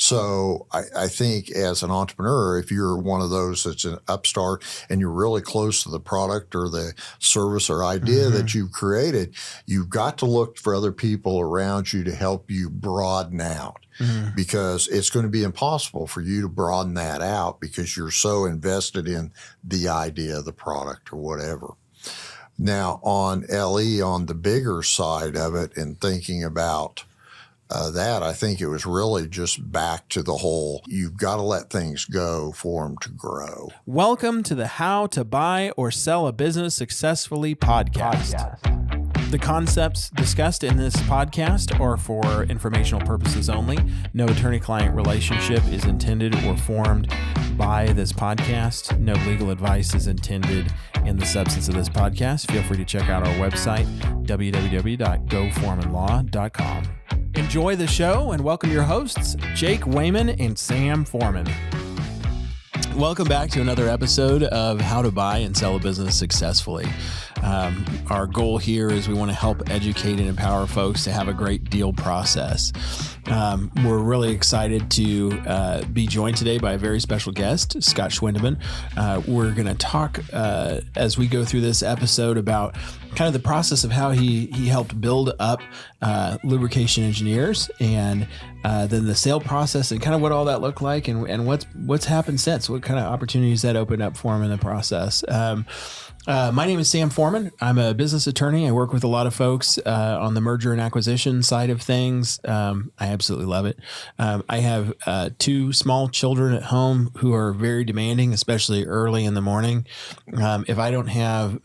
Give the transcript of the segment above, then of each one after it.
So I think as an entrepreneur, if you're one of those that's an upstart and you're really close to the product or the service or idea that you've created, you've got to look for other people around you to help you broaden out. Because it's going to be impossible for you to broaden that out because you're so invested in the idea, the product, or whatever. Now, on LE, on the bigger side of it, and thinking about that, I think it was really just back to the whole, you've got to let things go for them to grow. Welcome to the How to Buy or Sell a Business Successfully podcast. The concepts discussed in this podcast are for informational purposes only. No attorney-client relationship is intended or formed by this podcast. No legal advice is intended in the substance of this podcast. Feel free to check out our website, www.goforemanlaw.com. Enjoy the show and welcome your hosts, Jake Wayman and Sam Foreman. Welcome back to another episode of How to Buy and Sell a Business Successfully. Our goal here is we want to help educate and empower folks to have a great deal process. We're really excited to be joined today by a very special guest, Scott Schwindaman. We're going to talk as we go through this episode about kind of the process of how he helped build up Lubrication Engineers, and then the sale process and kind of what all that looked like, and what's happened since, what kind of opportunities that opened up for him in the process. My name is Sam Foreman. I'm a business attorney. I work with a lot of folks on the merger and acquisition side of things. I absolutely love it. I have two small children at home who are very demanding, especially early in the morning. If I don't have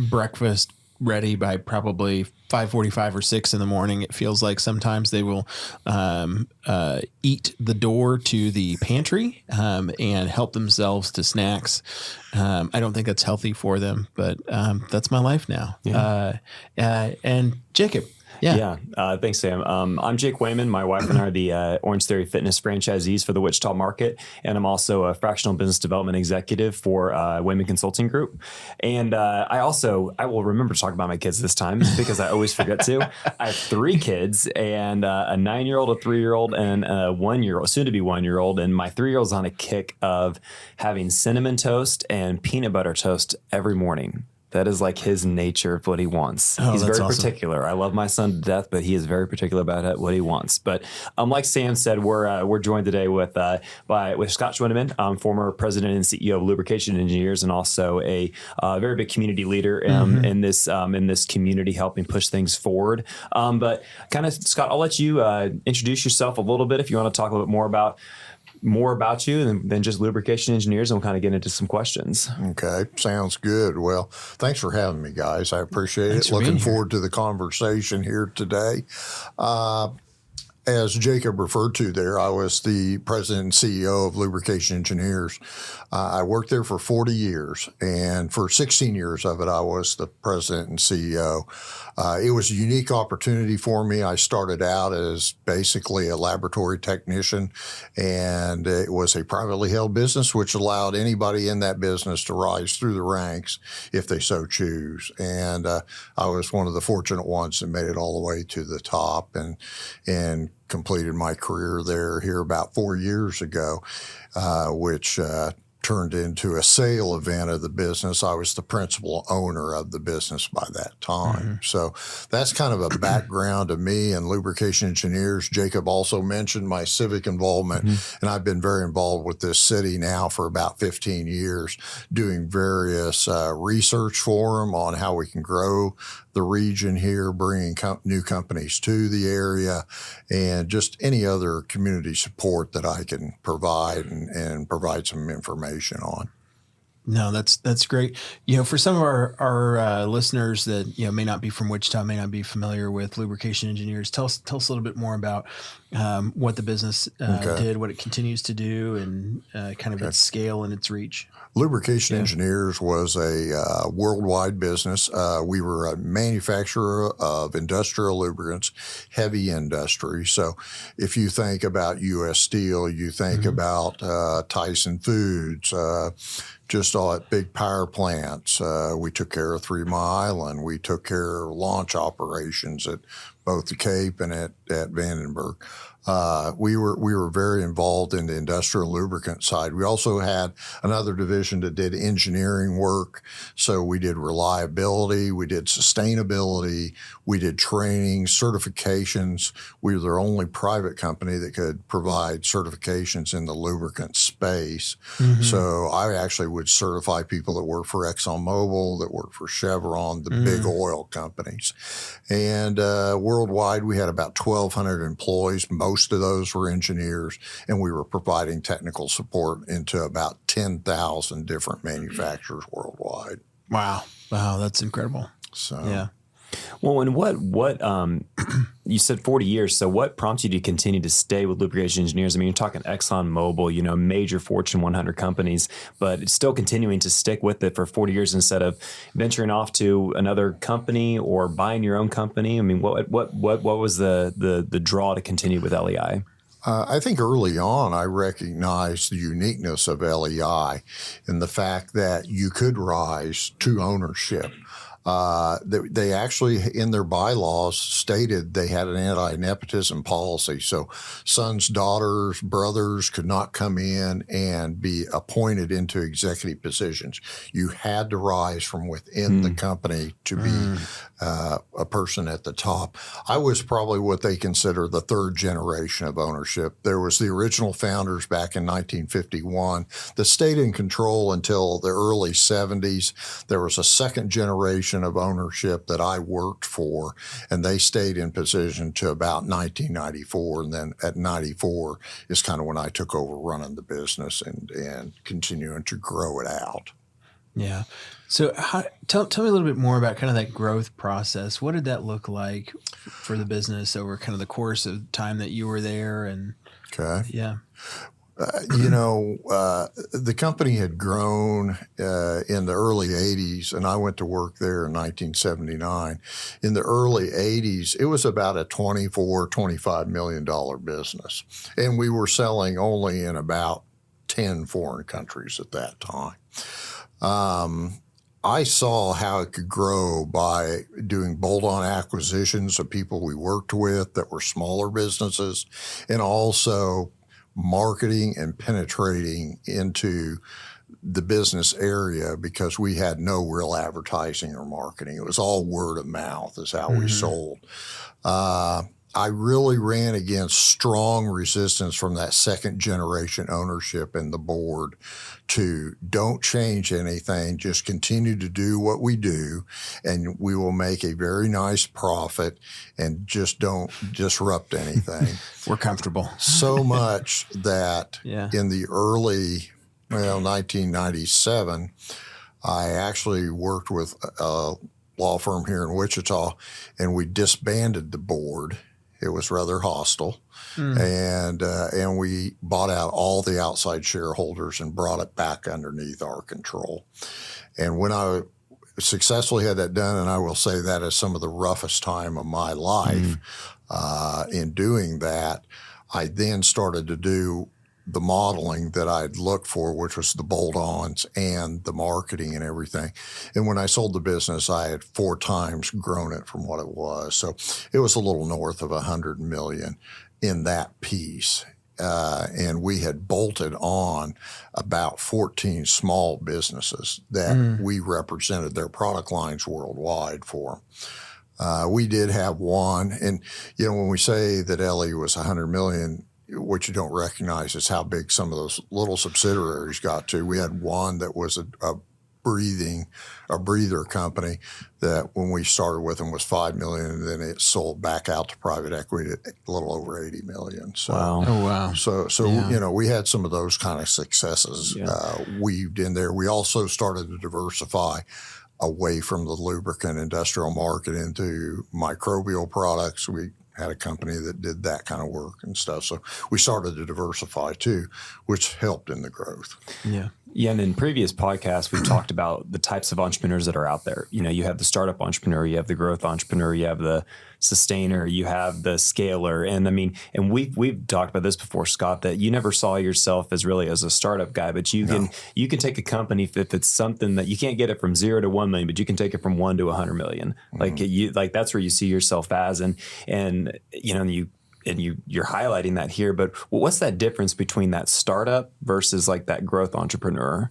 breakfast ready by probably 5:45 or 6 in the morning, it feels like sometimes they will eat the door to the pantry and help themselves to snacks. I don't think that's healthy for them, but that's my life now. Yeah. And Jacob. Yeah. Thanks, Sam. I'm Jake Wayman. My wife and I are the Orange Theory Fitness franchisees for the Wichita market. And I'm also a fractional business development executive for Wayman Consulting Group. And I will remember to talk about my kids this time because I always forget to. I have 3 kids, and a 9-year-old, a 3-year-old, and a 1-year-old, soon to be 1-year-old. And my 3-year-old's on a kick of having cinnamon toast and peanut butter toast every morning. That is like his nature of what he wants. He's very particular. I love my son to death, but he is very particular about what he wants. But like Sam said, we're joined today with Scott Schwindaman, former president and CEO of Lubrication Engineers, and also a very big community leader in this community, helping push things forward. But kind of, Scott, I'll let you introduce yourself a little bit if you want to talk a little bit more about you than just Lubrication Engineers, and we'll kind of get into some questions. Okay, sounds good. Well, thanks for having me, guys. I appreciate it. Looking forward to the conversation here today. As Jacob referred to there, I was the president and CEO of Lubrication Engineers. I worked there for 40 years, and for 16 years of it, I was the president and CEO. It was a unique opportunity for me. I started out as basically a laboratory technician, and it was a privately held business, which allowed anybody in that business to rise through the ranks if they so choose. And I was one of the fortunate ones that made it all the way to the top and completed my career there here about 4 years ago, which turned into a sale event of the business. I was the principal owner of the business by that time. So that's kind of a background of me and Lubrication Engineers. Jacob also mentioned my civic involvement, and I've been very involved with this city now for about 15 years, doing various research for them on how we can grow the region here, bringing new companies to the area, and just any other community support that I can provide and provide some information on. No, that's great. For some of our listeners that may not be from Wichita, may not be familiar with Lubrication Engineers, tell us a little bit more about what the business did, what it continues to do, and kind of its scale and its reach. Lubrication Engineers was a worldwide business. We were a manufacturer of industrial lubricants, heavy industry. So if you think about U.S. Steel, you think about Tyson Foods, just all at big power plants. We took care of 3 Mile, and we took care of launch operations at both the Cape and at Vandenberg. We were very involved in the industrial lubricant side. We also had another division that did engineering work. So we did reliability, we did sustainability, we did training, certifications. We were the only private company that could provide certifications in the lubricant space. So I actually would certify people that work for ExxonMobil, that work for Chevron, the big oil companies. And worldwide, we had about 1,200 employees. Most of those were engineers, and we were providing technical support into about 10,000 different manufacturers worldwide. Wow. That's incredible. So, Yeah. Well, and what you said 40 years. So what prompts you to continue to stay with Lubrication Engineers? I mean, you're talking ExxonMobil, major Fortune 100 companies, but it's still continuing to stick with it for 40 years instead of venturing off to another company or buying your own company. I mean, what was the draw to continue with LEI? I think early on, I recognized the uniqueness of LEI and the fact that you could rise to ownership. They actually, in their bylaws, stated they had an anti-nepotism policy. So sons, daughters, brothers could not come in and be appointed into executive positions. You had to rise from within the company to be a person at the top. I was probably what they consider the 3rd generation of ownership. There was the original founders back in 1951 that stayed in control until the early 70s. There was a 2nd generation of ownership that I worked for, and they stayed in position to about 1994. And then at 94 is kind of when I took over running the business and continuing to grow it out. Yeah. So tell me a little bit more about kind of that growth process. What did that look like for the business over kind of the course of time that you were there? And okay. Yeah. The company had grown in the early 80s, and I went to work there in 1979. In the early 80s, it was about a $24-25 million business, and we were selling only in about 10 foreign countries at that time. I saw how it could grow by doing bolt-on acquisitions of people we worked with that were smaller businesses, and also marketing and penetrating into the business area because we had no real advertising or marketing. It was all word of mouth is how we sold. I really ran against strong resistance from that 2nd generation ownership in the board to don't change anything, just continue to do what we do, and we will make a very nice profit, and just don't disrupt anything. We're comfortable. So much that in the early, 1997, I actually worked with a law firm here in Wichita, and we disbanded the board. It was rather hostile, and we bought out all the outside shareholders and brought it back underneath our control. And when I successfully had that done, and I will say that is some of the roughest time of my life in doing that, I then started to do the modeling that I'd looked for, which was the bolt-ons and the marketing and everything. And when I sold the business, I had 4 times grown it from what it was. So it was a little north of $100 million in that piece. And we had bolted on about 14 small businesses that we represented their product lines worldwide for. We did have one. And, when we say that LE was $100 million, what you don't recognize is how big some of those little subsidiaries got to. We had one that was a breather company that when we started with them was $5 million, and then it sold back out to private equity at a little over $80 million. So, wow. Oh, wow. So we had some of those kind of successes weaved in there. We also started to diversify away from the lubricant industrial market into microbial products. We had a company that did that kind of work and stuff. So we started to diversify too, which helped in the growth. Yeah. Yeah, and in previous podcasts, we've talked about the types of entrepreneurs that are out there. You know, you have the startup entrepreneur, you have the growth entrepreneur, you have the sustainer, you have the scaler. And I mean, and we've talked about this before, Scott, that you never saw yourself as really as a startup guy, but you can take a company if it's something that you can't get it from 0 to 1 million, but you can take it from 1 to 100 million. Like that's where you see yourself as, and you know, you're highlighting that here, but what's that difference between that startup versus like that growth entrepreneur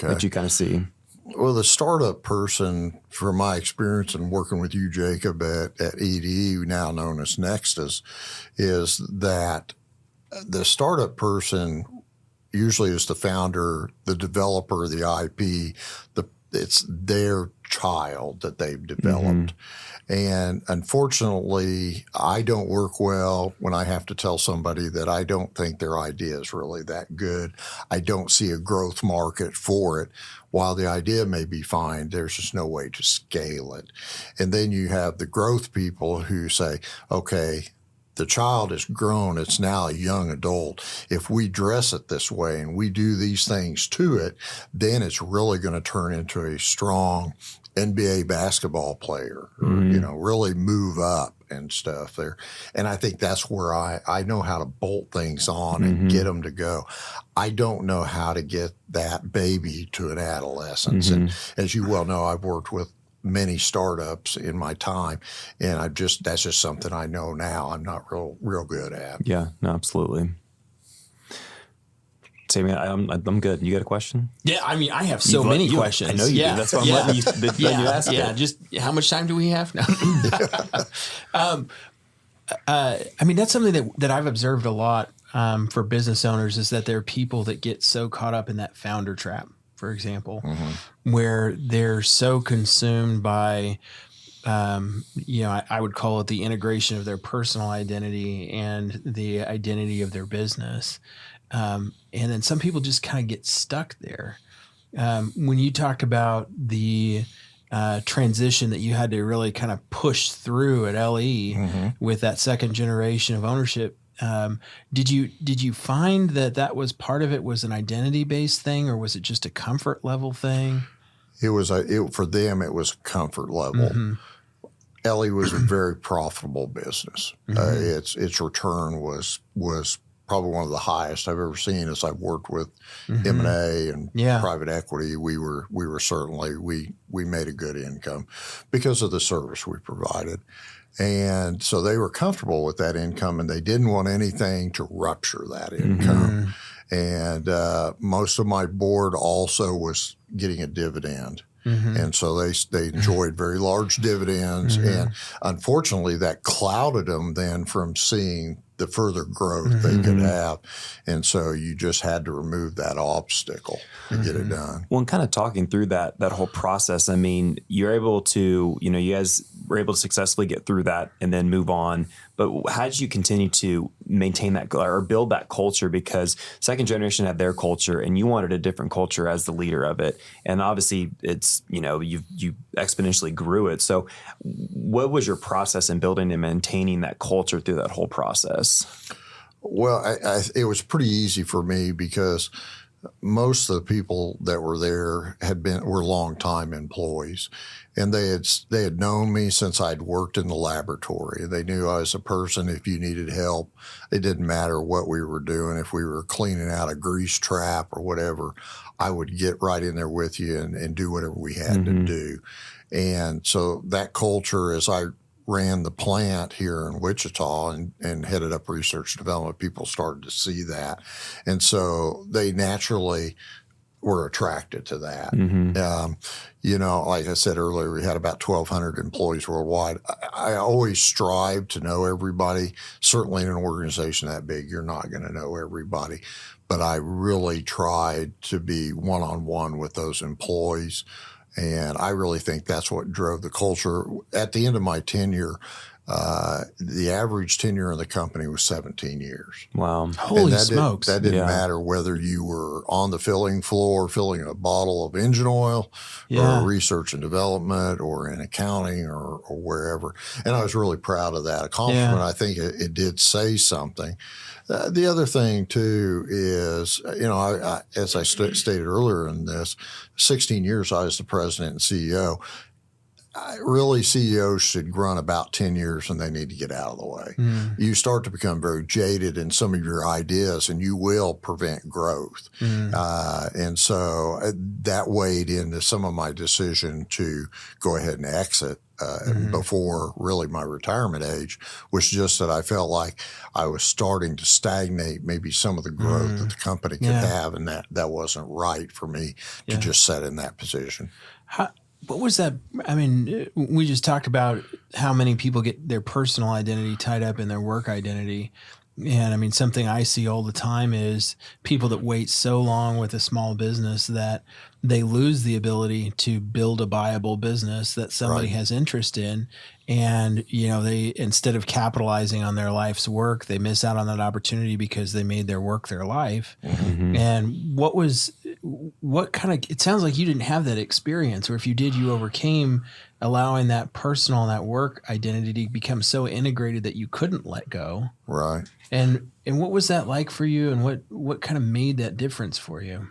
that you kind of see? Well, the startup person, from my experience in working with you, Jacob, at EDE, now known as Nexus, is that the startup person usually is the founder, the developer, the IP, it's their child that they've developed. And unfortunately, I don't work well when I have to tell somebody that I don't think their idea is really that good. I don't see a growth market for it. While the idea may be fine, there's just no way to scale it. And then you have the growth people who say, okay, the child is grown. It's now a young adult. If we dress it this way and we do these things to it, then it's really going to turn into a strong NBA basketball player, or, you know, really move up and stuff there. And I think that's where I know how to bolt things on and get them to go. I don't know how to get that baby to an adolescence. And as you well know, I've worked with many startups in my time, and that's just something I know now I'm not real good at. Yeah, no, absolutely. Sammy, I'm good. You got a question? Yeah, I mean, I have so many questions. I know you do. That's why I'm letting you ask it. Just how much time do we have now? I mean, that's something that I've observed a lot for business owners, is that there are people that get so caught up in that founder trap, for example, where they're so consumed by, you know, I would call it the integration of their personal identity and the identity of their business. And then some people just kind of get stuck there. When you talk about the transition that you had to really kind of push through at LE with that second generation of ownership, did you find that was part of it was an identity-based thing, or was it just a comfort level thing? It was for them, it was a comfort level. LE was a very profitable business. Its return was probably one of the highest I've ever seen. As I've worked with M&A and private equity, we made a good income because of the service we provided. And so they were comfortable with that income, and they didn't want anything to rupture that income. And most of my board also was getting a dividend. And so they enjoyed very large dividends. And unfortunately, that clouded them then from seeing the further growth they could have. And so you just had to remove that obstacle to get it done. Well, and kind of talking through that whole process, I mean, you're able to, you know, you guys were able to successfully get through that and then move on. But how did you continue to maintain that or build that culture? Because second generation had their culture and you wanted a different culture as the leader of it. And obviously it's, you know, you exponentially grew it. So what was your process in building and maintaining that culture through that whole process? Well, it was pretty easy for me because most of the people that were there were longtime employees, and they had known me since I'd worked in the laboratory. They knew I was a person. If you needed help, it didn't matter what we were doing. If we were cleaning out a grease trap or whatever, I would get right in there with you and do whatever we had to do. And so that culture, as I ran the plant here in Wichita and headed up research and development, people started to see that. And so they naturally were attracted to that. You know, like I said earlier, we had about 1,200 employees worldwide. I always strive to know everybody. Certainly in an organization that big, you're not going to know everybody. But I really tried to be one-on-one with those employees. And I really think that's what drove the culture. At the end of my tenure, The average tenure in the company was 17 years. Wow. Holy smokes. That didn't Yeah. matter whether you were on the filling floor filling a bottle of engine oil Yeah. or research and development or in accounting or wherever. And I was really proud of that accomplishment. Yeah. I think it did say something. The other thing, too, is, as I stated earlier in this, 16 years I was the president and CEO. Really, CEOs should run about 10 years and they need to get out of the way. You start to become very jaded in some of your ideas and you will prevent growth. And so that weighed into some of my decision to go ahead and exit before really my retirement age, was just that I felt like I was starting to stagnate maybe some of the growth that the company could have, and that wasn't right for me to just sit in that position. What was that? I mean, we just talked about how many people get their personal identity tied up in their work identity. And I mean, something I see all the time is people that wait so long with a small business that they lose the ability to build a viable business that somebody has interest in. And, they, instead of capitalizing on their life's work, they miss out on that opportunity because they made their work their life. And it sounds like you didn't have that experience, or if you did, you overcame allowing that personal and that work identity to become so integrated that you couldn't let go. Right. And what was that like for you, and what kind of made that difference for you?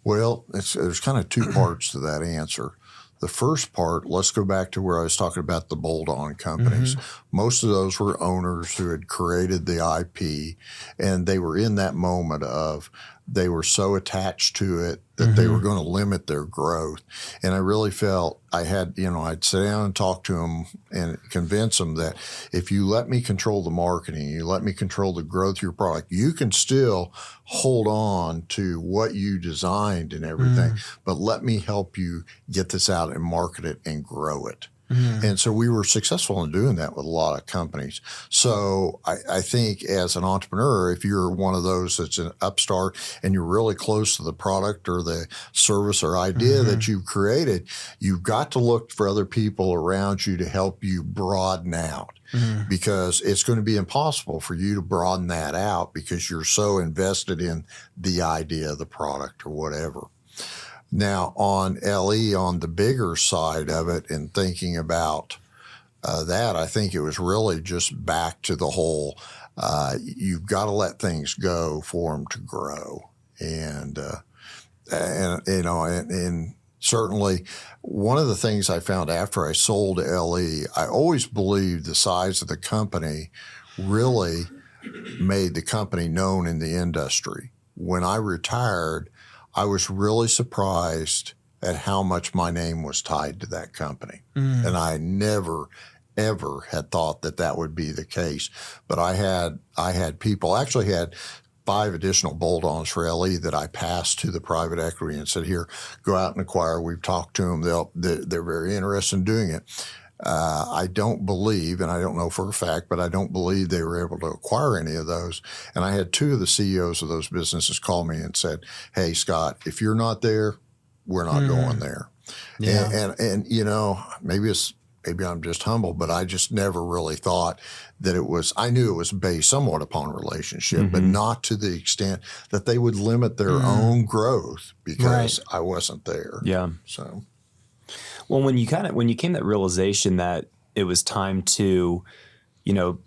Well, there's kind of two parts to that answer. The first part, let's go back to where I was talking about the bolt-on companies. Most of those were owners who had created the IP, and they were in that moment of they were so attached to it that they were going to limit their growth. And I really felt I had, I'd sit down and talk to them and convince them that if you let me control the marketing, you let me control the growth of your product, you can still hold on to what you designed and everything, but let me help you get this out and market it and grow it. And so we were successful in doing that with a lot of companies. So I think as an entrepreneur, if you're one of those that's an upstart and you're really close to the product or the service or idea that you've created, you've got to look for other people around you to help you broaden out. Because it's going to be impossible for you to broaden that out because you're so invested in the idea of the product or whatever. Now, on LE, on the bigger side of it, and thinking about that, I think it was really just back to the whole, you've got to let things go for them to grow. And certainly one of the things I found after I sold LE, I always believed the size of the company really made the company known in the industry. When I retired, I was really surprised at how much my name was tied to that company. And I never, ever had thought that would be the case. But I had people, actually had 5 additional bolt-ons for LE that I passed to the private equity and said, here, go out and acquire. We've talked to them. They're very interested in doing it. I don't believe, and I don't know for a fact, but I don't believe they were able to acquire any of those. And I had 2 of the CEOs of those businesses call me and said, hey, Scott, if you're not there, we're not going there. Yeah. And maybe I'm just humble, but I just never really thought that it was, I knew it was based somewhat upon relationship, but not to the extent that they would limit their own growth because I wasn't there. Yeah. So. Well, when you came to that realization that it was time to,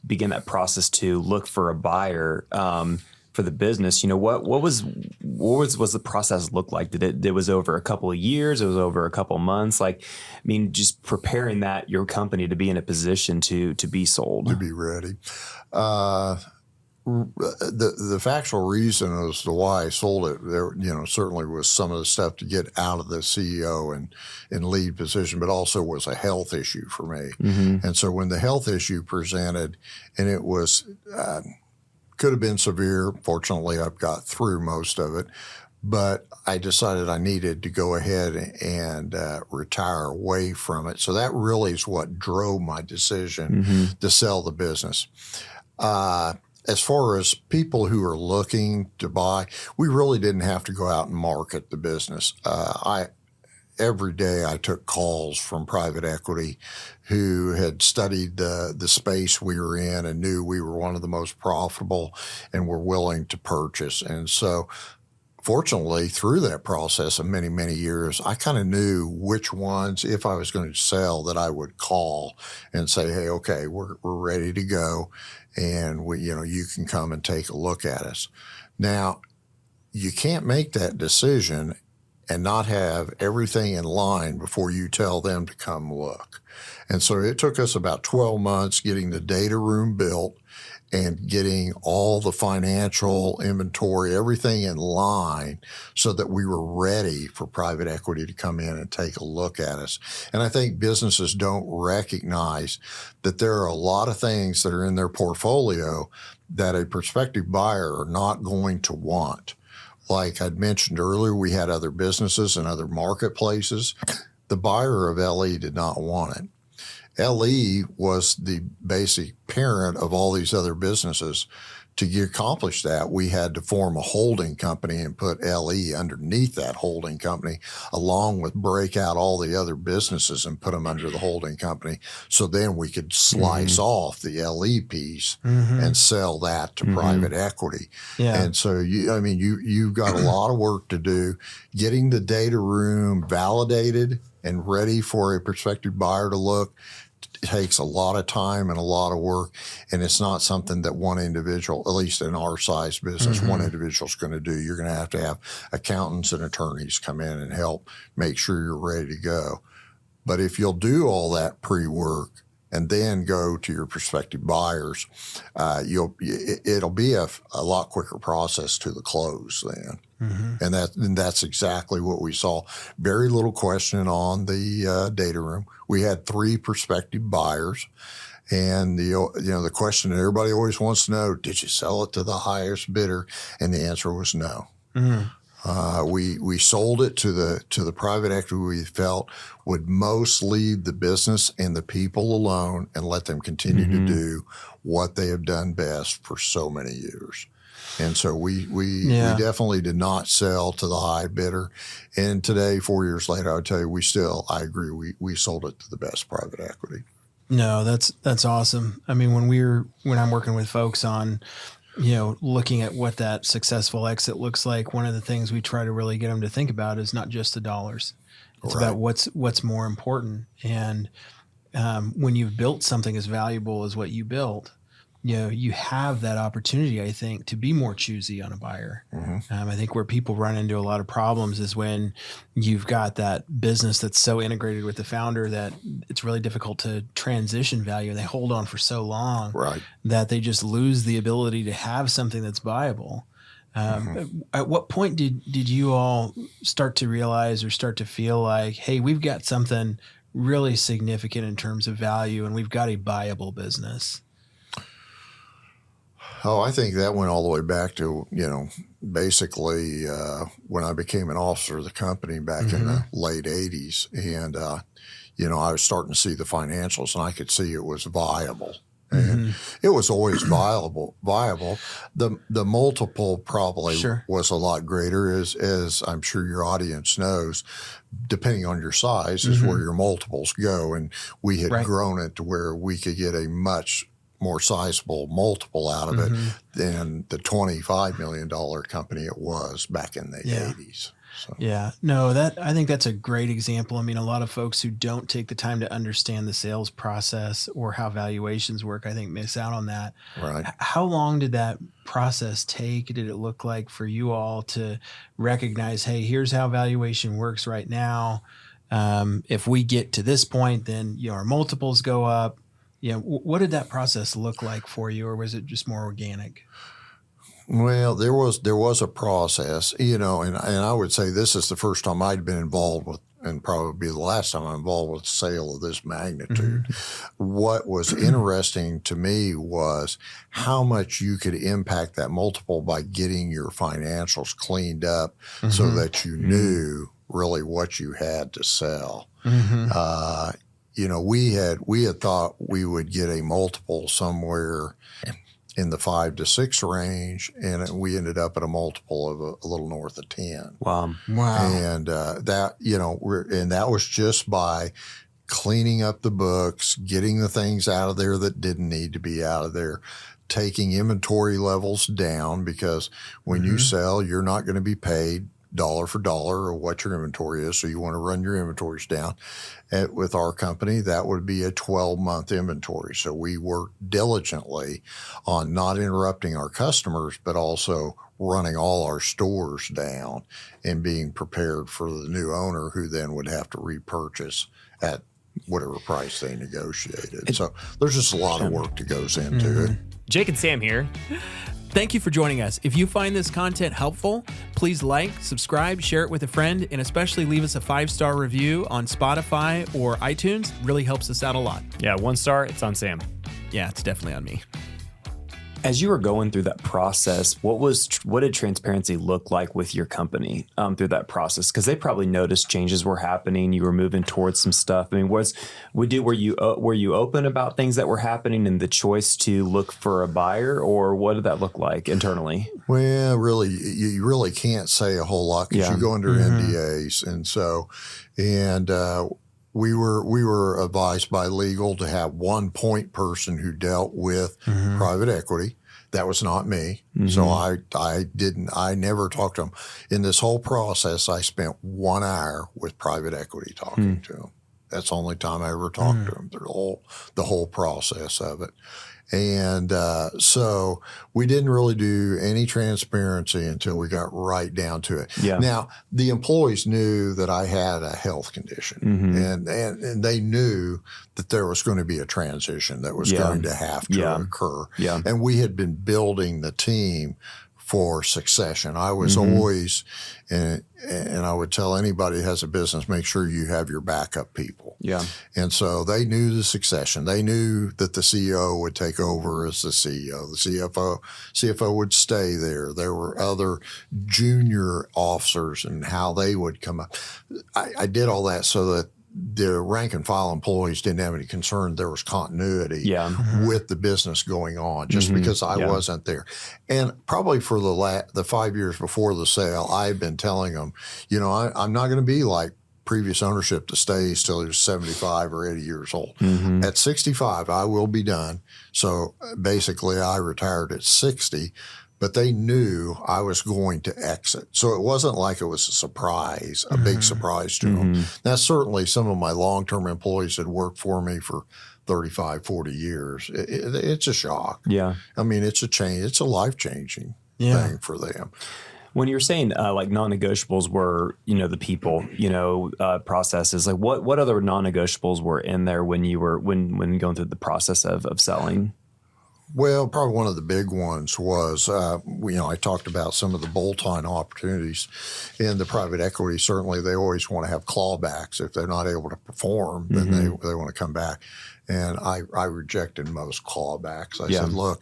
begin that process to look for a buyer for the business, what was the process look like? It was over a couple of years? It was over a couple of months? Just preparing your company to be in a position to be sold, to be ready. The factual reason as to why I sold it, there, certainly was some of the stuff to get out of the CEO and lead position, but also was a health issue for me. And so when the health issue presented, and it was, could have been severe. Fortunately, I've got through most of it, but I decided I needed to go ahead and retire away from it. So that really is what drove my decision to sell the business. As far as people who are looking to buy, we really didn't have to go out and market the business. every day I took calls from private equity who had studied the space we were in and knew we were one of the most profitable and were willing to purchase. And so fortunately, through that process of many, many years, I kind of knew which ones, if I was going to sell, that I would call and say, hey, okay, we're ready to go. And you can come and take a look at us. Now, you can't make that decision and not have everything in line before you tell them to come look. And so it took us about 12 months getting the data room built and getting all the financial inventory, everything in line so that we were ready for private equity to come in and take a look at us. And I think businesses don't recognize that there are a lot of things that are in their portfolio that a prospective buyer are not going to want. Like I'd mentioned earlier, we had other businesses and other marketplaces. The buyer of LE did not want it. LE was the basic parent of all these other businesses. To accomplish that, we had to form a holding company and put LE underneath that holding company, along with break out all the other businesses and put them under the holding company. So then we could slice off the LE piece and sell that to private equity. Yeah. And so, you've got a lot of work to do getting the data room validated and ready for a prospective buyer to look. Takes a lot of time and a lot of work, and it's not something that one individual, at least in our size business, one individual is going to do. You're going to have accountants and attorneys come in and help make sure you're ready to go. But if you'll do all that pre-work and then go to your prospective buyers, it'll be a lot quicker process to the close then. And that's exactly what we saw. Very little question on the data room. We had 3 prospective buyers, and the question that everybody always wants to know: did you sell it to the highest bidder? And the answer was no. We sold it to the private equity we felt would most leave the business and the people alone and let them continue to do what they have done best for so many years. And so we definitely did not sell to the high bidder. And today, 4 years later, I would tell you, I agree. We sold it to the best private equity. No, that's awesome. I mean, when I'm working with folks on, looking at what that successful exit looks like, one of the things we try to really get them to think about is not just the dollars. It's about what's more important. And when you've built something as valuable as what you built, you have that opportunity, I think, to be more choosy on a buyer. I think where people run into a lot of problems is when you've got that business that's so integrated with the founder that it's really difficult to transition value, and they hold on for so long that they just lose the ability to have something that's viable. At what point did you all start to realize or start to feel like, hey, we've got something really significant in terms of value and we've got a viable business? Oh, I think that went all the way back to, basically when I became an officer of the company back in the late 80s. And, I was starting to see the financials and I could see it was viable. And it was always viable. The multiple probably was a lot greater, as I'm sure your audience knows. Depending on your size is where your multiples go. And we had grown it to where we could get a much more sizable multiple out of it than the $25 million company it was back in the 80s. So. Yeah, no, I think that's a great example. I mean, a lot of folks who don't take the time to understand the sales process or how valuations work, I think miss out on that. Right. How long did that process take? Did it look like for you all to recognize, hey, here's how valuation works right now. If we get to this point, then our multiples go up. What did that process look like for you, or was it just more organic? Well, there was a process, and I would say this is the first time I'd been involved with, and probably the last time I'm involved with sale of this magnitude. What was interesting to me was how much you could impact that multiple by getting your financials cleaned up so that you knew really what you had to sell. We had thought we would get a multiple somewhere in the 5 to 6 range, and we ended up at a multiple of a little north of 10. Wow. And that, and that was just by cleaning up the books, getting the things out of there that didn't need to be out of there, taking inventory levels down, because when you sell, you're not going to be paid dollar for dollar or what your inventory is. So you want to run your inventories down. With our company, that would be a 12-month inventory. So we work diligently on not interrupting our customers, but also running all our stores down and being prepared for the new owner, who then would have to repurchase at whatever price they negotiated. So there's just a lot of work that goes into it. Jake and Sam here. Thank you for joining us. If you find this content helpful, please like, subscribe, share it with a friend, and especially leave us a 5-star review on Spotify or iTunes. Really helps us out a lot. Yeah, 1 star, it's on Sam. Yeah, it's definitely on me. As you were going through that process, what did transparency look like with your company through that process? Because they probably noticed changes were happening. You were moving towards some stuff. I mean, were you open about things that were happening and the choice to look for a buyer, or what did that look like internally? Well, really, you really can't say a whole lot because you go under NDAs, and so we were advised by legal to have one point person who dealt with private equity. That was not me. So I never talked to them. In this whole process, I spent 1 hour with private equity talking to them. That's the only time I ever talked to them through the whole process of it. And so we didn't really do any transparency until we got right down to it. Yeah. Now, the employees knew that I had a health condition, and they knew that there was going to be a transition that was going to have to occur. Yeah. And we had been building the team for succession. I was always, and I would tell anybody who has a business, make sure you have your backup people. Yeah. And so they knew the succession. They knew that the CEO would take over as the CEO. The CFO would stay there. There were other junior officers and how they would come up. I did all that so that the rank and file employees didn't have any concern. There was continuity with the business going on just because I wasn't there. And probably for the 5 years before the sale, I've been telling them, I'm not going to be like previous ownership that stays till you're 75 or 80 years old. At 65, I will be done. So basically I retired at 60. But they knew I was going to exit. So it wasn't like it was a surprise, a big surprise to them. Now, certainly some of my long-term employees had worked for me for 35, 40 years. It's a shock. Yeah. I mean, it's a change. It's a life-changing thing for them. When you're saying like non-negotiables were, the people, processes, like what other non-negotiables were in there when you were, when going through the process of selling? Well, probably one of the big ones was, I talked about some of the bolt-on opportunities in the private equity. Certainly, they always want to have clawbacks. If they're not able to perform, then they want to come back. And I rejected most clawbacks. I said, look,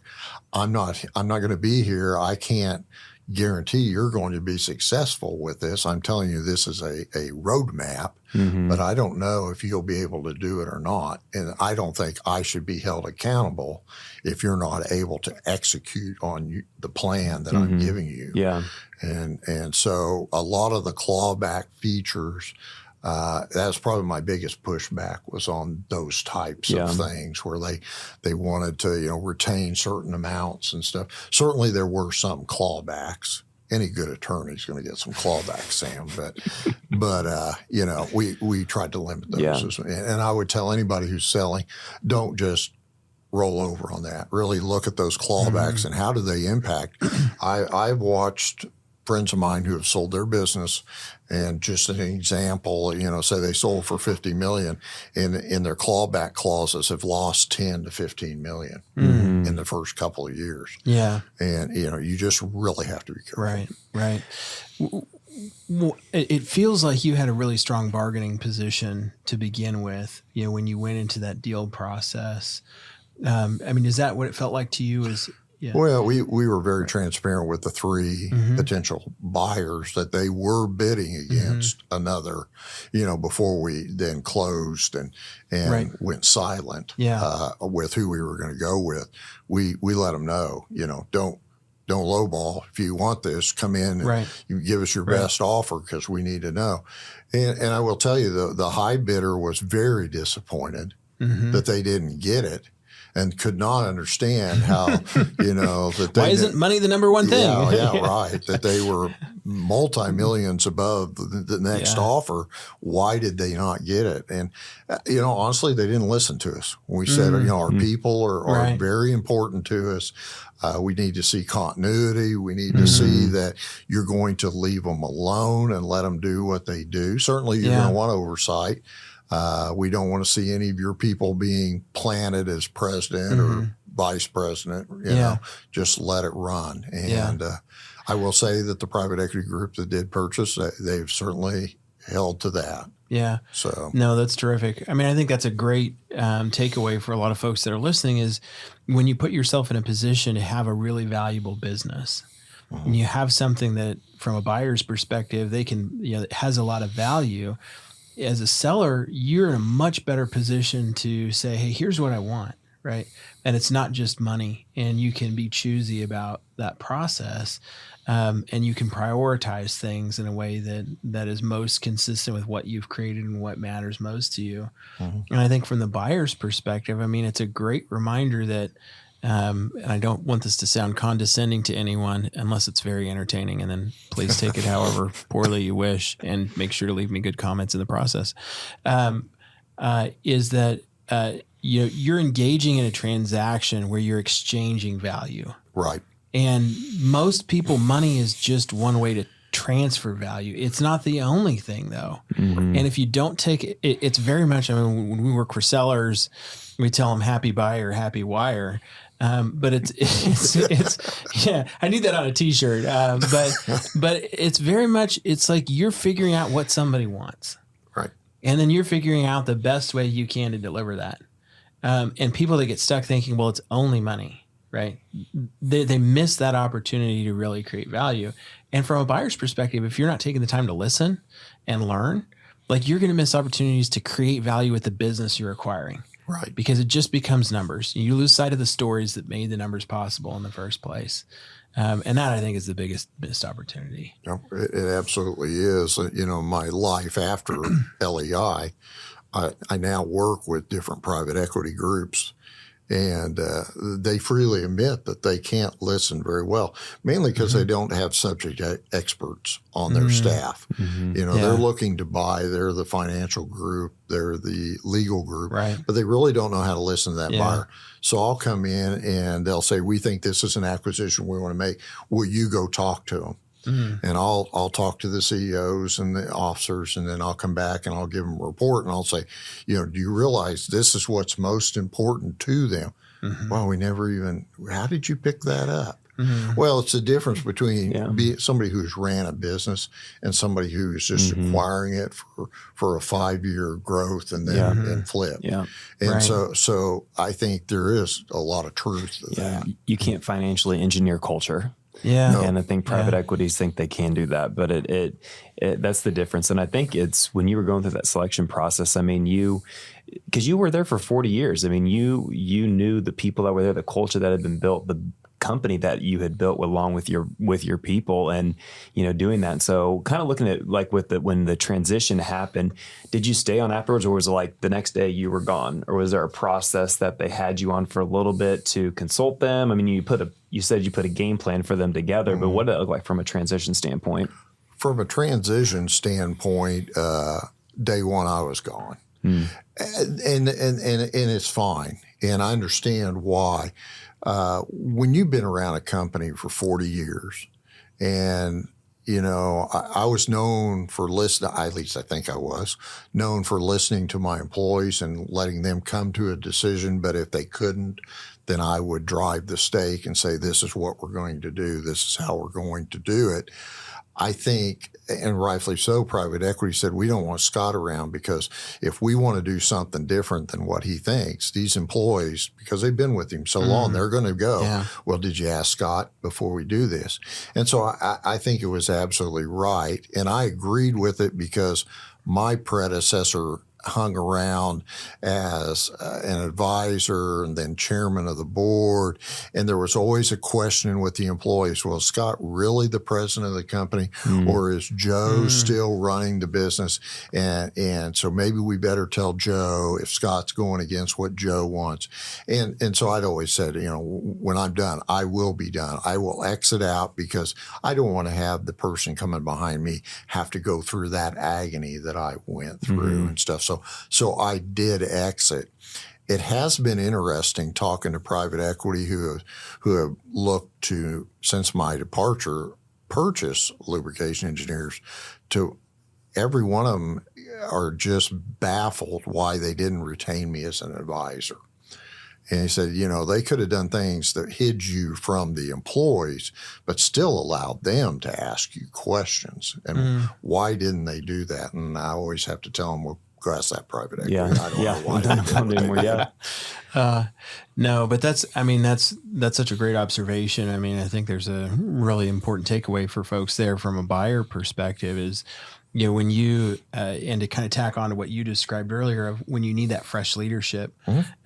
I'm not going to be here. I can't guarantee you're going to be successful with this. I'm telling you, this is a roadmap, but I don't know if you'll be able to do it or not. And I don't think I should be held accountable if you're not able to execute on the plan that I'm giving you. Yeah. And so a lot of the clawback features, that's probably my biggest pushback was on those types of things where they wanted to, retain certain amounts and stuff. Certainly there were some clawbacks. Any good attorney's going to get some clawbacks, Sam, but we tried to limit those. And I would tell anybody who's selling, don't just roll over on that. Really look at those clawbacks and how do they impact. I've watched friends of mine who have sold their business, and just an example, say they sold for $50 million, in their clawback clauses have lost 10 to 15 million in the first couple of years. Yeah, and you just really have to be careful. Right. Well, it feels like you had a really strong bargaining position to begin with. When you went into that deal process. Is that what it felt like to you? Is Yeah. Well, we were very transparent with the three potential buyers that they were bidding against another, before we then closed and went silent with who we were going to go with. We let them know, don't lowball. If you want this, come in and you give us your best offer because we need to know. And I will tell you, the high bidder was very disappointed that they didn't get it and could not understand how, that they... Why isn't money the number one thing? Yeah, right. That they were multi-millions above the next offer. Why did they not get it? And, honestly, they didn't listen to us. We said, our people are very important to us. We need to see continuity. We need to see that you're going to leave them alone and let them do what they do. Certainly, you're going to want oversight. We don't want to see any of your people being planted as president or vice president. Just let it run. And I will say that the private equity group that did purchase, they've certainly held to that. Yeah. So no, that's terrific. I mean, I think that's a great takeaway for a lot of folks that are listening is when you put yourself in a position to have a really valuable business and you have something that from a buyer's perspective, they can, it has a lot of value. As a seller, you're in a much better position to say, hey, here's what I want, right? And it's not just money, and you can be choosy about that process, and you can prioritize things in a way that is most consistent with what you've created and what matters most to you. And I think from the buyer's perspective, I mean, it's a great reminder that, and I don't want this to sound condescending to anyone unless it's very entertaining, and then please take it however poorly you wish and make sure to leave me good comments in the process, is that you're engaging in a transaction where you're exchanging value. Right. And most people, money is just one way to transfer value. It's not the only thing, though. And if you don't take it, it's very much, I mean, when we work for sellers, we tell them happy buyer, happy wire. But it's yeah, I need that on a t-shirt. But it's very much, it's like you're figuring out what somebody wants. Right. And then you're figuring out the best way you can to deliver that. And people that get stuck thinking, well, it's only money, right? They miss that opportunity to really create value. And from a buyer's perspective, if you're not taking the time to listen and learn, like you're going to miss opportunities to create value with the business you're acquiring. Right. Because it just becomes numbers. You lose sight of the stories that made the numbers possible in the first place. And that, I think, is the biggest missed opportunity. It absolutely is. My life after LEI, I now work with different private equity groups, and they freely admit that they can't listen very well, mainly because they don't have subject experts on their staff. They're looking to buy. They're the financial group. They're the legal group. Right. But they really don't know how to listen to that buyer. So I'll come in and they'll say, we think this is an acquisition we want to make. Will you go talk to them? And I'll talk to the CEOs and the officers, and then I'll come back and I'll give them a report, and I'll say, do you realize this is what's most important to them? Well, we never even, how did you pick that up? Well, it's the difference between somebody who's ran a business and somebody who's just acquiring it for a 5-year growth and then and flip. And so I think there is a lot of truth to that. You can't financially engineer culture. And I think private equities think they can do that, but it that's the difference. And I think it's when you were going through that selection process, I mean, because you were there for 40 years. I mean, you knew the people that were there, the culture that had been built, the company that you had built along with your people, and doing that. So kind of looking at like when the transition happened, did you stay on afterwards, or was it like the next day you were gone, or was there a process that they had you on for a little bit to consult them? I mean, you said you put a game plan for them together, but what did it look like from a transition standpoint? From a transition standpoint, day one I was gone, and it's fine, and I understand why. When you've been around a company for 40 years, and I was known for listening, at least I think I was known for listening to my employees and letting them come to a decision. But if they couldn't, then I would drive the stake and say, this is what we're going to do. This is how we're going to do it. I think, and rightfully so, private equity said, we don't want Scott around because if we want to do something different than what he thinks, these employees, because they've been with him so long, they're going to go, Yeah. well, did you ask Scott before we do this? And so I think it was absolutely right. And I agreed with it because my predecessor hung around as an advisor and then chairman of the board. And there was always a question with the employees, well, is Scott really the president of the company or is Joe still running the business? And so maybe we better tell Joe if Scott's going against what Joe wants. And so I'd always said, when I'm done, I will be done. I will exit out because I don't want to have the person coming behind me have to go through that agony that I went through and stuff. So I did exit. It has been interesting talking to private equity who have looked to, since my departure, purchase Lubrication Engineers. To every one of them are just baffled why they didn't retain me as an advisor. And he said, they could have done things that hid you from the employees, but still allowed them to ask you questions. And why didn't they do that? And I always have to tell them, well, go ask that private equity. Yeah. I don't know why they didn't anymore. Yeah. No, but that's such a great observation. I mean, I think there's a really important takeaway for folks there from a buyer perspective is, when you, and to kind of tack on to what you described earlier of when you need that fresh leadership,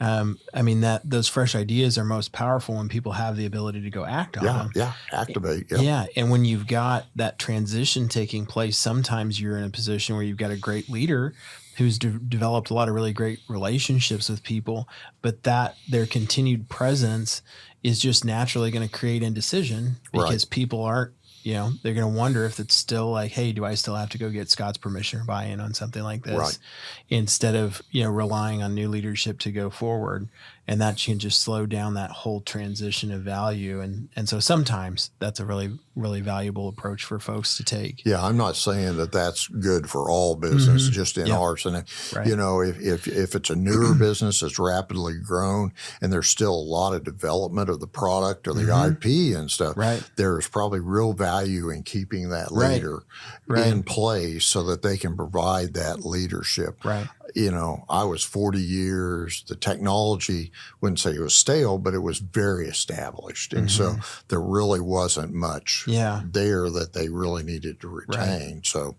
I mean, that those fresh ideas are most powerful when people have the ability to go act on them. Yeah, activate. Yeah. And when you've got that transition taking place, sometimes you're in a position where you've got a great leader who's developed a lot of really great relationships with people, but that their continued presence is just naturally going to create indecision because people aren't, they're going to wonder if it's still like, hey, do I still have to go get Scott's permission or buy-in on something like this instead of, relying on new leadership to go forward. And that can just slow down that whole transition of value. And so sometimes that's a really, really valuable approach for folks to take. Yeah, I'm not saying that that's good for all business, just in ours. And, if it's a newer business that's rapidly grown and there's still a lot of development of the product or the IP and stuff, there's probably real value in keeping that leader in place so that they can provide that leadership. Right. I was 40 years. The technology, wouldn't say it was stale, but it was very established. And so there really wasn't much there that they really needed to retain. So,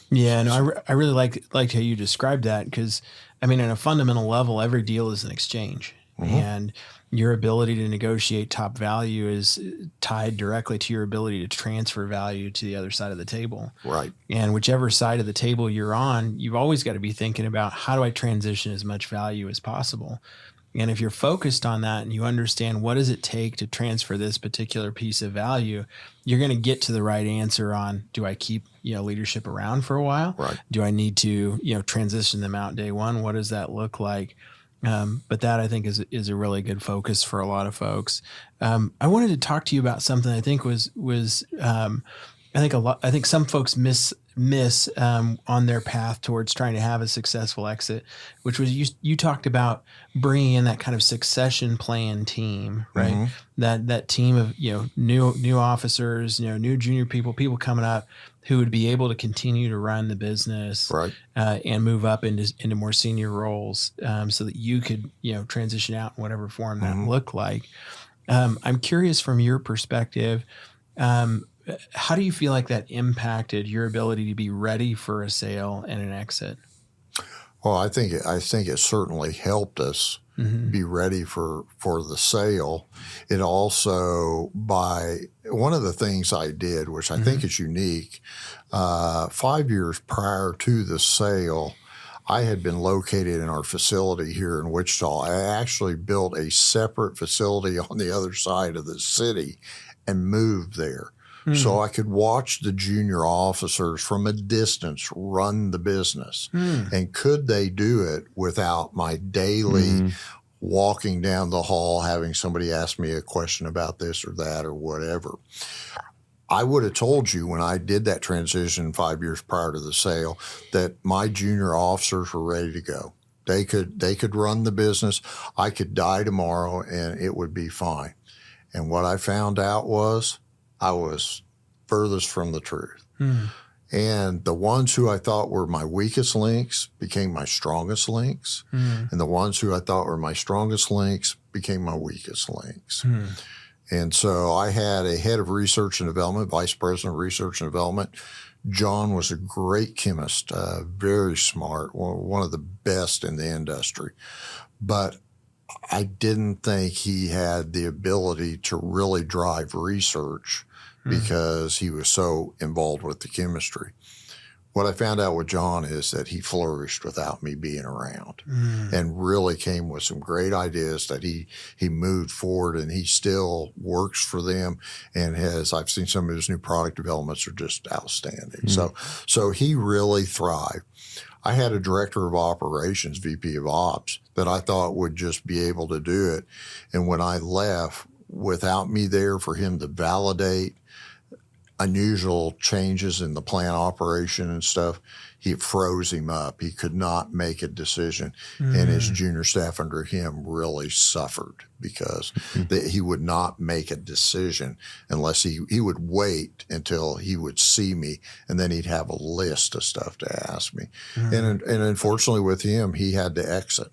yeah, no, I really liked how you described that because, I mean, at a fundamental level, every deal is an exchange. And your ability to negotiate top value is tied directly to your ability to transfer value to the other side of the table. Right. And whichever side of the table you're on, you've always got to be thinking about how do I transition as much value as possible. And if you're focused on that and you understand what does it take to transfer this particular piece of value, you're going to get to the right answer on, do I keep, leadership around for a while? Right. Do I need to, transition them out day one? What does that look like? But that I think is a really good focus for a lot of folks. I wanted to talk to you about something I think I think some folks miss on their path towards trying to have a successful exit, which was you talked about bringing in that kind of succession plan team, right? That team of new officers, new junior people coming up who would be able to continue to run the business, and move up into more senior roles, so that you could transition out in whatever form that looked like. I'm curious from your perspective. How do you feel like that impacted your ability to be ready for a sale and an exit? Well, I think it certainly helped us be ready for the sale. It also, by one of the things I did, which I think is unique, 5 years prior to the sale, I had been located in our facility here in Wichita. I actually built a separate facility on the other side of the city and moved there. So I could watch the junior officers from a distance run the business. And could they do it without my daily walking down the hall, having somebody ask me a question about this or that or whatever? I would have told you when I did that transition 5 years prior to the sale that my junior officers were ready to go. They could run the business. I could die tomorrow and it would be fine. And what I found out was I was furthest from the truth. And the ones who I thought were my weakest links became my strongest links. And the ones who I thought were my strongest links became my weakest links. And so I had a head of research and development, vice president of research and development. John was a great chemist, very smart, one of the best in the industry. But I didn't think he had the ability to really drive research because he was so involved with the chemistry. What I found out with John is that he flourished without me being around and really came with some great ideas that he moved forward, and he still works for them and I've seen some of his new product developments are just outstanding. So he really thrived. I had a director of operations, VP of ops, that I thought would just be able to do it. And when I left, without me there for him to validate unusual changes in the plant operation and stuff, it froze him up. He could not make a decision. And his junior staff under him really suffered because he would not make a decision unless he would wait until he would see me, and then he'd have a list of stuff to ask me. And unfortunately with him, he had to exit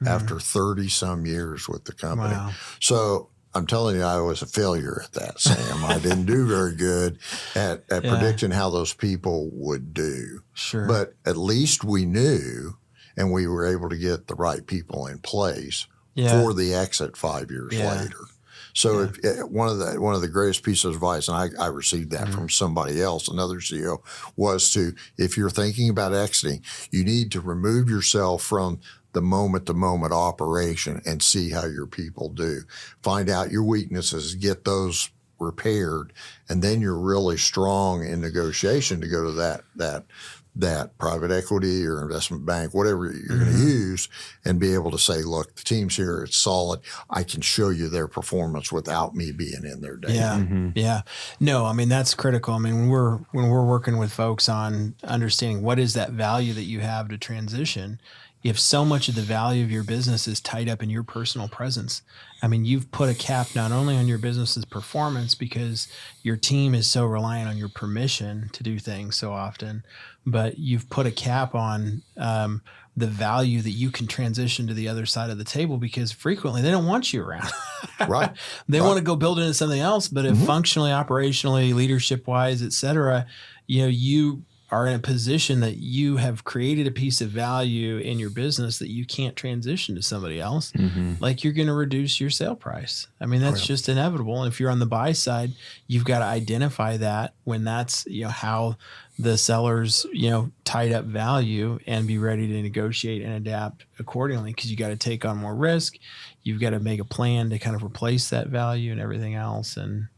after 30 some years with the company. Wow. So I'm telling you, I was a failure at that, Sam. I didn't do very good at predicting how those people would do. Sure. But at least we knew, and we were able to get the right people in place for the exit 5 years later. So if, one of the greatest pieces of advice, and I received that from somebody else, another CEO, was if you're thinking about exiting, you need to remove yourself from the moment-to-moment operation and see how your people do. Find out your weaknesses, get those repaired, and then you're really strong in negotiation to go to that private equity or investment bank, whatever you're going to use, and be able to say, look, the team's here, it's solid. I can show you their performance without me being in their data. Yeah. No, I mean, that's critical. I mean, when we're working with folks on understanding what is that value that you have to transition, if so much of the value of your business is tied up in your personal presence, I mean, you've put a cap not only on your business's performance because your team is so reliant on your permission to do things so often, but you've put a cap on the value that you can transition to the other side of the table, because frequently they don't want you around. Right. They want to go build into something else, but if functionally, operationally, leadership wise, et cetera, you are in a position that you have created a piece of value in your business that you can't transition to somebody else, like you're going to reduce your sale price. I mean, that's just inevitable. And if you're on the buy side, you've got to identify that when that's, how the sellers, tied up value, and be ready to negotiate and adapt accordingly, because you got to take on more risk. You've got to make a plan to kind of replace that value and everything else. And,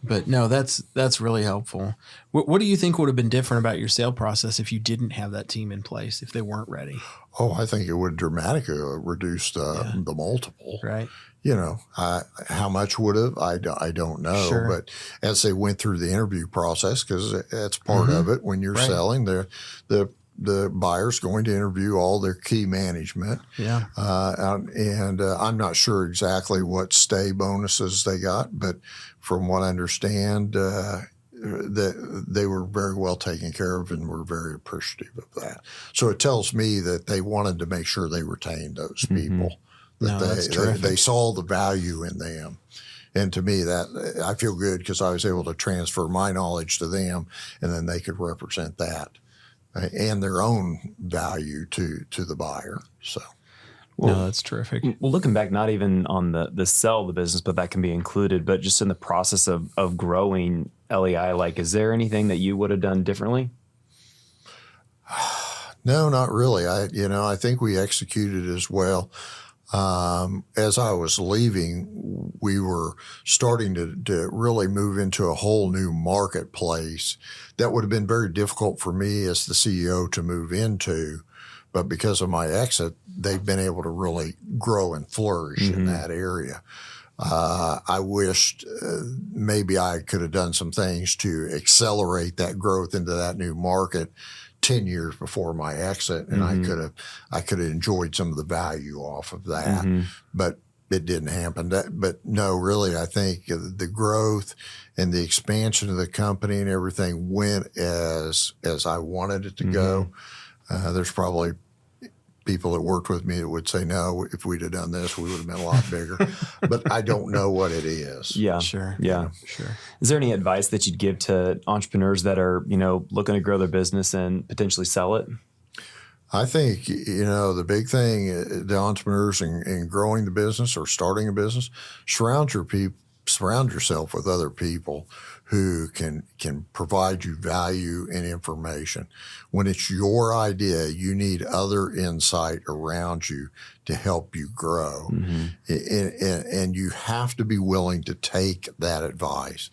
but no, that's really helpful. What do you think would have been different about your sale process if you didn't have that team in place, if they weren't ready? Oh, I think it would dramatically reduce the multiple. Right. How much would have, I don't know. Sure. But as they went through the interview process, because that's part of it when you're selling, the buyer's going to interview all their key management. Yeah. And I'm not sure exactly what stay bonuses they got, but from what I understand, that they were very well taken care of and were very appreciative of that. So it tells me that they wanted to make sure they retained those people, that they saw the value in them. And to me, that I feel good because I was able to transfer my knowledge to them, and then they could represent that and their own value to the buyer. So. No, that's terrific. Well, looking back, not even on the sell of the business, but that can be included, but just in the process of growing LEI, is there anything that you would have done differently? No, not really. I think we executed as well. As I was leaving, we were starting to really move into a whole new marketplace that would have been very difficult for me as the CEO to move into. But because of my exit, they've been able to really grow and flourish in that area. I wished maybe I could have done some things to accelerate that growth into that new market 10 years before my exit, and I could have enjoyed some of the value off of that. But it didn't happen. But no, really, I think the growth and the expansion of the company and everything went as I wanted it to go. There's probably people that worked with me that would say, no, if we'd have done this, we would have been a lot bigger. But I don't know what it is. Yeah. Sure. Yeah. Sure. Is there any advice that you'd give to entrepreneurs that are, looking to grow their business and potentially sell it? I think, the big thing, the entrepreneurs in growing the business or starting a business, surround yourself with other people who can provide you value and information. When it's your idea, you need other insight around you to help you grow. And you have to be willing to take that advice.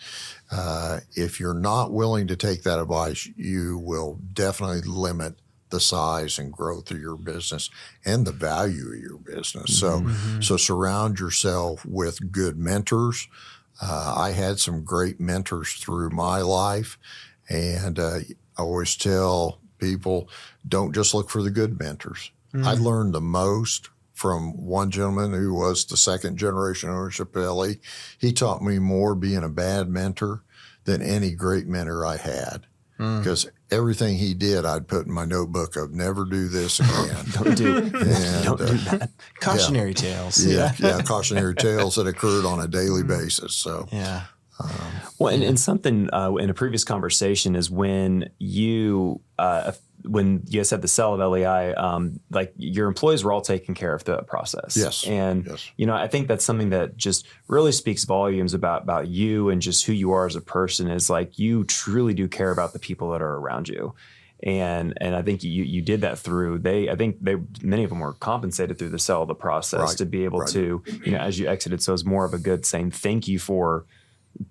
If you're not willing to take that advice, you will definitely limit the size and growth of your business and the value of your business. So surround yourself with good mentors. I had some great mentors through my life, and I always tell people, don't just look for the good mentors. I learned the most from one gentleman who was the second generation ownership of LE. He taught me more being a bad mentor than any great mentor I had. Because everything he did, I'd put in my notebook of never do this again. Don't do that. Cautionary tales. Yeah, cautionary tales that occurred on a daily basis. So Yeah. Well, and something in a previous conversation is when you guys had the sell of LEI, like your employees were all taken care of through that process. Yes. And, Yes. I think that's something that just really speaks volumes about you and just who you are as a person is like you truly do care about the people that are around you. And I think you did that through many of them were compensated through the sell of the process to be able to, as you exited. So it's more of a good saying, thank you for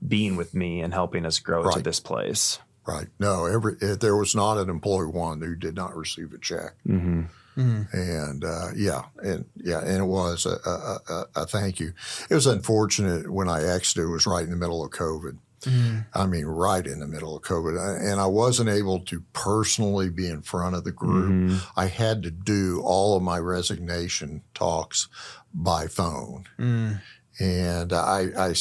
being with me and helping us grow to this place. Right. No, there was not an employee one who did not receive a check. And and it was a thank you. It was unfortunate when I exited. It was right in the middle of COVID. I mean, right in the middle of COVID. And I wasn't able to personally be in front of the group. I had to do all of my resignation talks by phone. And I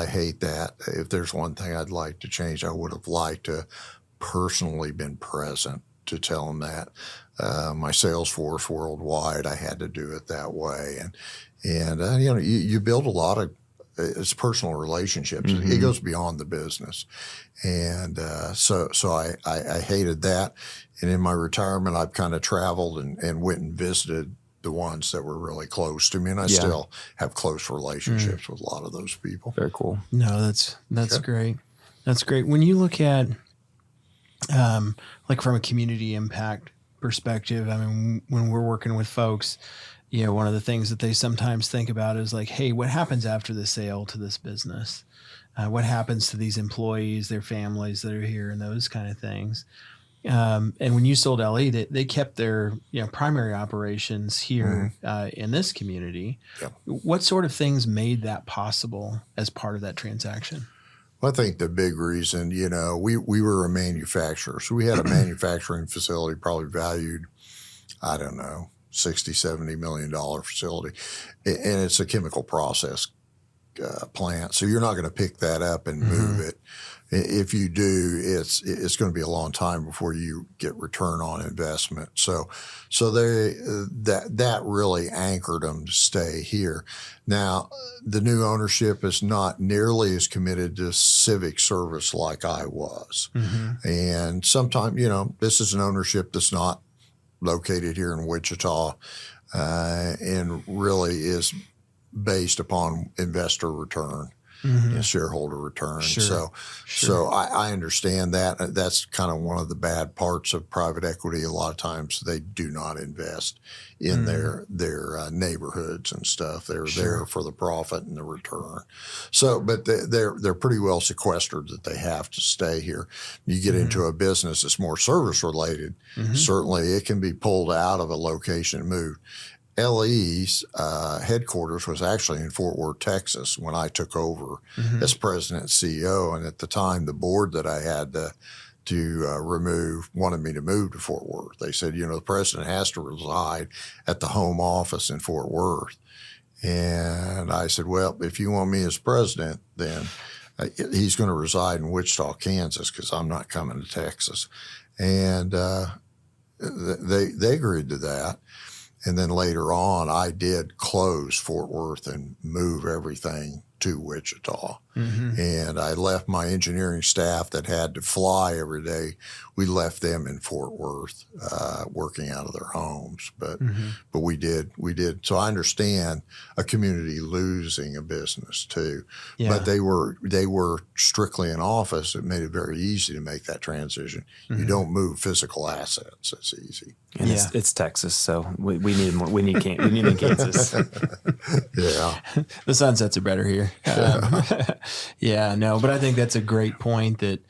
hate that. If there's one thing I'd like to change, I would have liked to personally been present to tell them that. My sales force worldwide, I had to do it that way. And you build a lot of it's personal relationships. It goes beyond the business. And so I hated that. And in my retirement, I've kind of traveled and went and visited the ones that were really close to me, and I still have close relationships with a lot of those people. Very cool. No, that's great. That's great. When you look at, like from a community impact perspective, I mean, when we're working with folks, one of the things that they sometimes think about is like, hey, what happens after the sale to this business? What happens to these employees, their families that are here, and those kind of things. And when you sold LE, they kept their primary operations here in this community. Yep. What sort of things made that possible as part of that transaction? Well, I think the big reason, we were a manufacturer. So we had a manufacturing facility probably valued, I don't know, $60, $70 million facility. And it's a chemical process plant. So you're not going to pick that up and move it. If you do, it's going to be a long time before you get return on investment. So that really anchored them to stay here. Now, the new ownership is not nearly as committed to civic service like I was. And sometimes, this is an ownership that's not located here in Wichita and really is based upon investor return. Shareholder return. So I understand that. That's kind of one of the bad parts of private equity. A lot of times they do not invest in their neighborhoods and stuff. They're there for the profit and the return. So, but they're pretty well sequestered that they have to stay here. You get into a business that's more service related. Certainly, it can be pulled out of a location and moved. LE's headquarters was actually in Fort Worth, Texas, when I took over as president and CEO. And at the time, the board that I had to remove wanted me to move to Fort Worth. They said, the president has to reside at the home office in Fort Worth. And I said, well, if you want me as president, then he's going to reside in Wichita, Kansas, because I'm not coming to Texas. And they agreed to that. And then later on, I did close Fort Worth and move everything to Wichita. And I left my engineering staff that had to fly every day. We left them in Fort Worth, working out of their homes. But we did. So I understand a community losing a business too. Yeah. But they were strictly in office. It made it very easy to make that transition. You don't move physical assets. It's easy. And it's Texas, so we need more. We need in Kansas. Yeah. The sunsets are better here. But I think that's a great point that,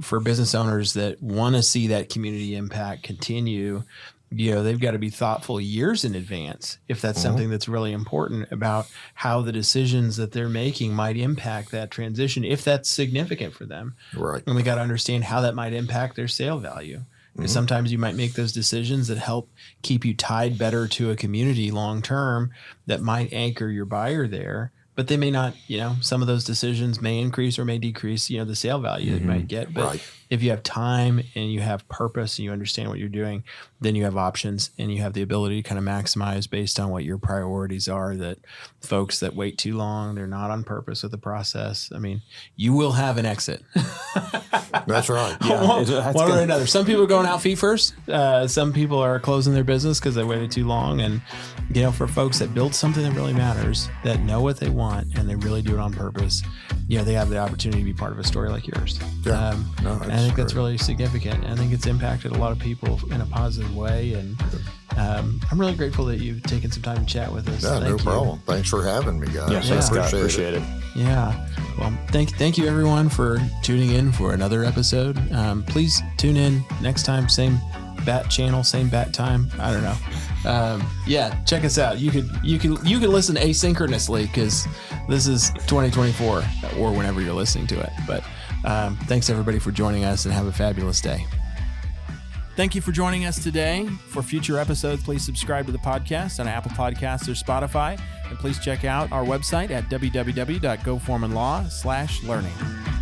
for business owners that want to see that community impact continue, they've got to be thoughtful years in advance if that's something that's really important about how the decisions that they're making might impact that transition, if that's significant for them. Right. And we got to understand how that might impact their sale value. Because sometimes you might make those decisions that help keep you tied better to a community long term that might anchor your buyer there. But they may not, some of those decisions may increase or may decrease, the sale value that you might get. But if you have time and you have purpose and you understand what you're doing, then you have options and you have the ability to kind of maximize based on what your priorities are. That folks that wait too long, they're not on purpose with the process. I mean, you will have an exit. That's right. One or another. Some people are going out feet first. Some people are closing their business because they waited too long. And, for folks that build something that really matters, that know what they want, and they really do it on purpose, they have the opportunity to be part of a story like yours. Yeah. And I think that's really significant. I think it's impacted a lot of people in a positive way. And I'm really grateful that you've taken some time to chat with us. Yeah, no problem. Thanks for having me, guys. Yeah, thanks, Scott. Appreciate it. Yeah. Well, thank you everyone for tuning in for another episode. Please tune in next time, same bat channel, same bat time. I don't know. Check us out. You could listen asynchronously because this is 2024 or whenever you're listening to it. But thanks everybody for joining us and have a fabulous day. Thank you for joining us today. For future episodes, please subscribe to the podcast on Apple Podcasts or Spotify. And please check out our website at www.goforemanlaw.com/learning.